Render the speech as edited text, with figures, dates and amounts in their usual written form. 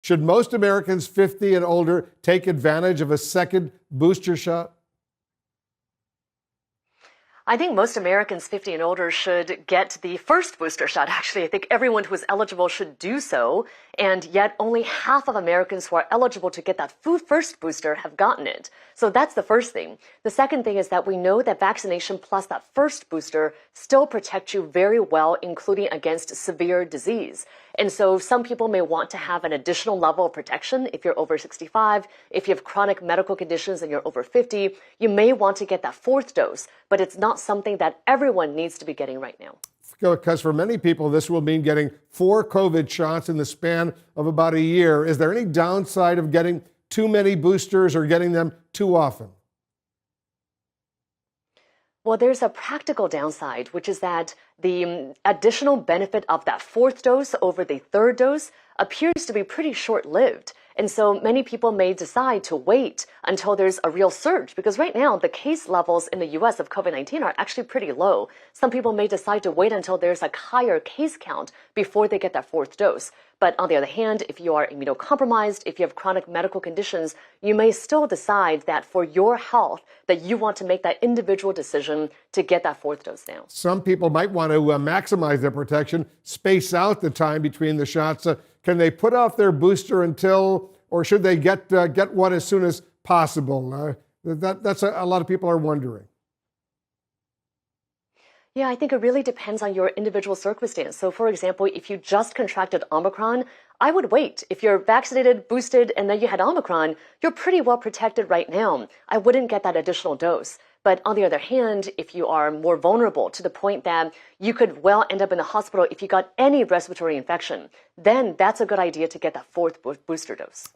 Should most Americans 50 and older take advantage of a second booster shot? I think most Americans 50 and older should get the first booster shot. Actually, I think everyone who is eligible should do so. And yet only half of Americans who are eligible to get that first booster have gotten it. So that's the first thing. The second thing is that we know that vaccination plus that first booster still protects you very well, including against severe disease. And so some people may want to have an additional level of protection. If you're over 65, if you have chronic medical conditions and you're over 50, you may want to get that fourth dose, but it's not something that everyone needs to be getting right now. Because for many people, this will mean getting 4 COVID shots in the span of about a year. Is there any downside of getting too many boosters or getting them too often? Well, there's a practical downside, which is that the additional benefit of that fourth dose over the third dose appears to be pretty short-lived. And so many people may decide to wait until there's a real surge, because right now the case levels in the US of COVID-19 are actually pretty low. Some people may decide to wait until there's a higher case count before they get that fourth dose. But on the other hand, if you are immunocompromised, if you have chronic medical conditions, you may still decide that for your health that you want to make that individual decision to get that fourth dose now. Some people might want to maximize their protection, space out the time between the shots. Can they put off their booster until, or should they get one as soon as possible? That's a lot of people are wondering. Yeah, I think it really depends on your individual circumstance. So, for example, if you just contracted Omicron, I would wait. If you're vaccinated, boosted, and then you had Omicron, you're pretty well protected right now. I wouldn't get that additional dose. But on the other hand, if you are more vulnerable to the point that you could well end up in the hospital if you got any respiratory infection, then that's a good idea to get that fourth booster dose.